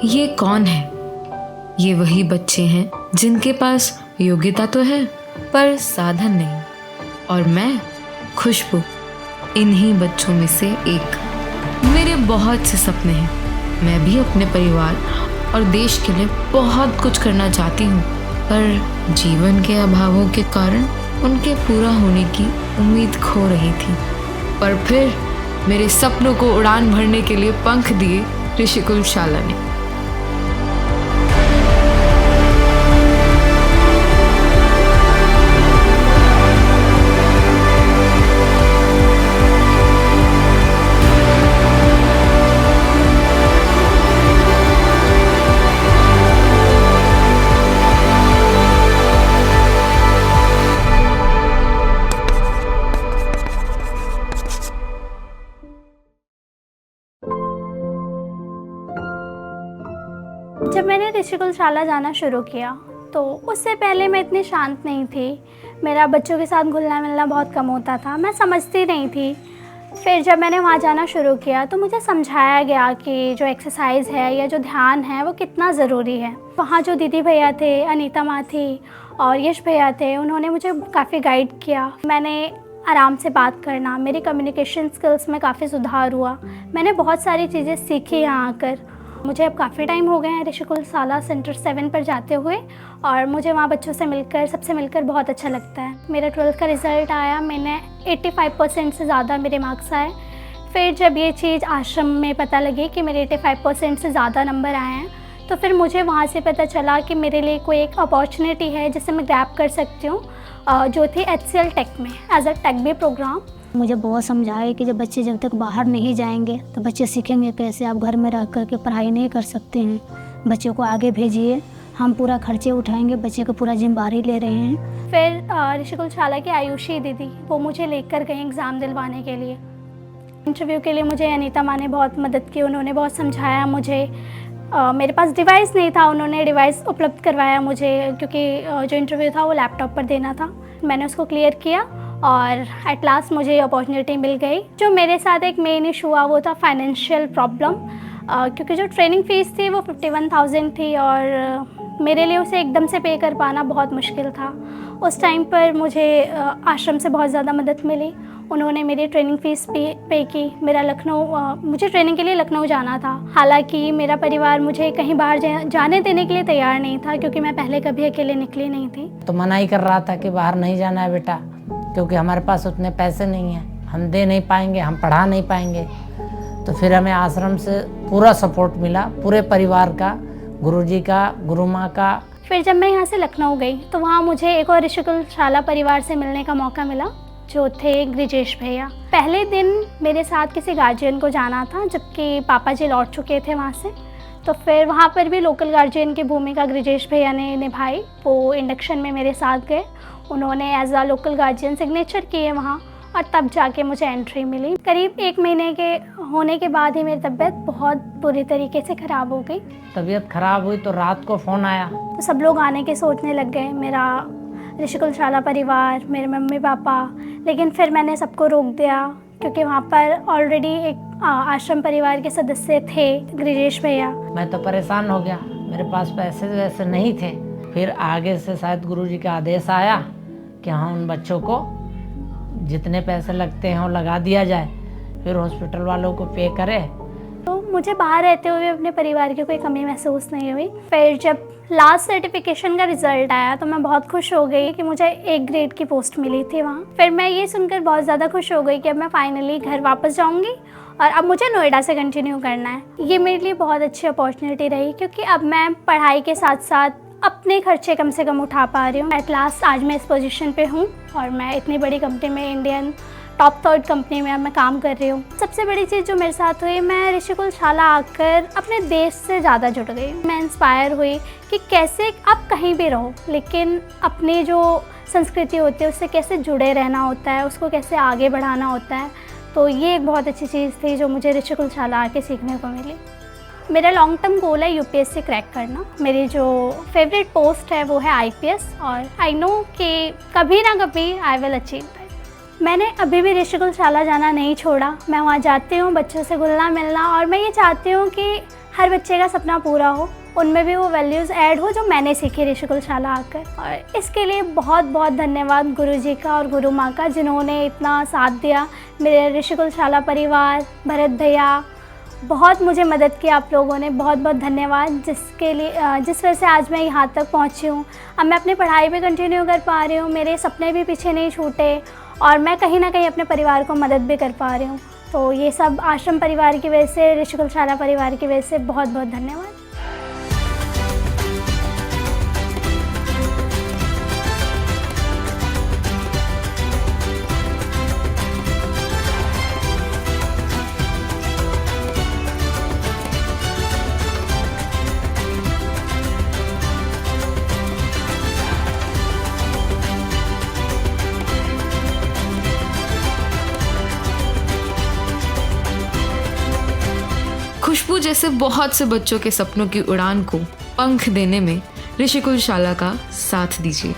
ये कौन है? ये वही बच्चे हैं जिनके पास योग्यता तो है पर साधन नहीं। और मैं खुशबू इन्हीं बच्चों में से एक। मेरे बहुत से सपने हैं। मैं भी अपने परिवार और देश के लिए बहुत कुछ करना चाहती हूँ, पर जीवन के अभावों के कारण उनके पूरा होने की उम्मीद खो रही थी। पर फिर मेरे सपनों को उड़ान भरने के लिए पंख दिए ऋषिकुल शाला ने। जब मैंने ऋषिकुल शाला जाना शुरू किया तो उससे पहले मैं इतनी शांत नहीं थी। मेरा बच्चों के साथ घुलना मिलना बहुत कम होता था, मैं समझती नहीं थी। फिर जब मैंने वहाँ जाना शुरू किया तो मुझे समझाया गया कि जो एक्सरसाइज है या जो ध्यान है वो कितना ज़रूरी है। वहाँ जो दीदी भैया थे, अनीता माँ थी और यश भैया थे, उन्होंने मुझे काफ़ी गाइड किया। मैंने आराम से बात करना, मेरी कम्युनिकेशन स्किल्स में काफ़ी सुधार हुआ। मैंने बहुत सारी चीज़ें सीखी यहाँ आकर। मुझे अब काफ़ी टाइम हो गए हैं ऋषिकुल शाला सेंटर 7 पर जाते हुए, और मुझे वहाँ बच्चों से मिलकर, सबसे मिलकर बहुत अच्छा लगता है। मेरा 12th का रिज़ल्ट आया, मैंने 85% से ज़्यादा मेरे मार्क्स आए। फिर जब ये चीज़ आश्रम में पता लगी कि मेरे 85% से ज़्यादा नंबर आए हैं, तो फिर मुझे वहाँ से पता चला कि मेरे लिए कोई एक अपॉर्चुनिटी है जिसे मैं ग्रैब कर सकती हूँ, जो थी HCL टेक में as a tech B program. मुझे बहुत समझाया कि जब बच्चे जब तक बाहर नहीं जाएंगे तो बच्चे सीखेंगे कैसे। आप घर में रह कर के पढ़ाई नहीं कर सकते हैं, बच्चों को आगे भेजिए, हम पूरा खर्चे उठाएंगे, बच्चे को पूरा जिम्मेदारी ले रहे हैं। फिर ऋषिकुल शाला की आयुषी दीदी, वो मुझे लेकर गई एग्ज़ाम दिलवाने के लिए। इंटरव्यू के लिए मुझे अनीता माँ ने बहुत मदद की, उन्होंने बहुत समझाया मुझे। मेरे पास डिवाइस नहीं था, उन्होंने डिवाइस उपलब्ध करवाया मुझे, क्योंकि जो इंटरव्यू था वो लैपटॉप पर देना था। मैंने उसको क्लियर किया और एट लास्ट मुझे अपॉर्चुनिटी मिल गई। जो मेरे साथ एक मेन इशू हुआ वो था फाइनेंशियल प्रॉब्लम, क्योंकि जो ट्रेनिंग फ़ीस थी वो 51,000 थी और मेरे लिए उसे एकदम से पे कर पाना बहुत मुश्किल था। उस टाइम पर मुझे आश्रम से बहुत ज़्यादा मदद मिली। उन्होंने मेरी ट्रेनिंग फ़ीस पे की। मेरा मुझे ट्रेनिंग के लिए लखनऊ जाना था। हालांकि मेरा परिवार मुझे कहीं बाहर जाने देने के लिए तैयार नहीं था, क्योंकि मैं पहले कभी अकेले निकली नहीं थी। तो मना ही कर रहा था कि बाहर नहीं जाना है बेटा, क्योंकि हमारे पास उतने पैसे नहीं हैं, हम दे नहीं पाएंगे, हम पढ़ा नहीं पाएंगे। तो फिर हमें आश्रम से पूरा सपोर्ट मिला, पूरे परिवार का, गुरुजी का, गुरु माँ का। फिर जब मैं यहाँ से लखनऊ गई तो वहाँ मुझे एक और ऋषिकुल शाला परिवार से मिलने का मौका मिला, जो थे ब्रिजेश भैया। पहले दिन मेरे साथ किसी गार्जियन को जाना था, जबकि पापा जी लौट चुके थे वहाँ से। तो फिर वहाँ पर भी लोकल गार्जियन की भूमिका ब्रिजेश भैया ने निभाई। वो इंडक्शन में मेरे साथ गए, उन्होंने as a local guardian signature किए वहाँ, और तब जाके मुझे एंट्री मिली। करीब 1 महीने के होने के बाद ही मेरी तबीयत बहुत बुरी तरीके से ख़राब हो गई। तबीयत ख़राब हुई तो रात को फ़ोन आया, तो सब लोग आने के सोचने लग गए, मेरा ऋषिकुल शाला परिवार, मेरे मम्मी पापा। लेकिन फिर मैंने सबको रोक दिया, क्योंकि वहाँ पर ऑलरेडी एक आश्रम परिवार के सदस्य थे, ब्रिजेश भैया। मैं तो परेशान हो गया, मेरे पास पैसे वैसे नहीं थे। फिर आगे से शायद गुरुजी का आदेश आया कि हाँ, उन बच्चों को जितने पैसे लगते हैं वो लगा दिया जाए, फिर हॉस्पिटल वालों को पे करे। तो मुझे बाहर रहते हुए अपने परिवार की कोई कमी महसूस नहीं हुई। फिर जब लास्ट सर्टिफिकेशन का रिज़ल्ट आया तो मैं बहुत खुश हो गई कि मुझे A ग्रेड की पोस्ट मिली थी वहाँ। फिर मैं ये सुनकर बहुत ज़्यादा खुश हो गई कि अब मैं फाइनली घर वापस जाऊँगी और अब मुझे नोएडा से कंटिन्यू करना है। ये मेरे लिए बहुत अच्छी अपॉर्चुनिटी रही, क्योंकि अब मैं पढ़ाई के साथ साथ अपने खर्चे कम से कम उठा पा रही हूँ। एट लास्ट आज मैं इस पोजीशन पे हूँ और मैं इतनी बड़ी कंपनी में, इंडियन टॉप 3rd कंपनी में अब मैं काम कर रही हूँ। सबसे बड़ी चीज़ जो मेरे साथ हुई, मैं ऋषिकुल शाला आकर अपने देश से ज़्यादा जुड़ गई। मैं इंस्पायर हुई कि कैसे आप कहीं भी रहो, लेकिन अपनी जो संस्कृति होती है उससे कैसे जुड़े रहना होता है, उसको कैसे आगे बढ़ाना होता है। तो ये एक बहुत अच्छी चीज़ थी जो मुझे ऋषिकुल शाला आके सीखने को मिली। मेरा लॉन्ग टर्म गोल है UPSC क्रैक करना। मेरी जो फेवरेट पोस्ट है वो है IPS, और आई नो कि कभी ना कभी आई विल अचीव दैट। मैंने अभी भी ऋषिकुल शाला जाना नहीं छोड़ा। मैं वहाँ जाती हूँ, बच्चों से घुलना मिलना, और मैं ये चाहती हूँ कि हर बच्चे का सपना पूरा हो, उनमें भी वो वैल्यूज़ ऐड हो जो मैंने सीखी ऋषिकुल शाला आकर। और इसके लिए बहुत बहुत धन्यवाद गुरुजी का और गुरु माँ का, जिन्होंने इतना साथ दिया। मेरे ऋषिकुल शाला परिवार, भरत भैया, बहुत मुझे मदद की आप लोगों ने, बहुत बहुत धन्यवाद, जिसके लिए जिस वजह से आज मैं यहाँ तक पहुँची हूँ। अब मैं अपनी पढ़ाई भी कंटिन्यू कर पा रही हूँ, मेरे सपने भी पीछे नहीं छूटे और मैं कहीं ना कहीं अपने परिवार को मदद भी कर पा रही हूँ। तो ये सब आश्रम परिवार की वजह से, ऋषिकुल शाला परिवार की वजह से बहुत बहुत धन्यवाद। खुशबू जैसे बहुत से बच्चों के सपनों की उड़ान को पंख देने में ऋषिकुल शाला का साथ दीजिए।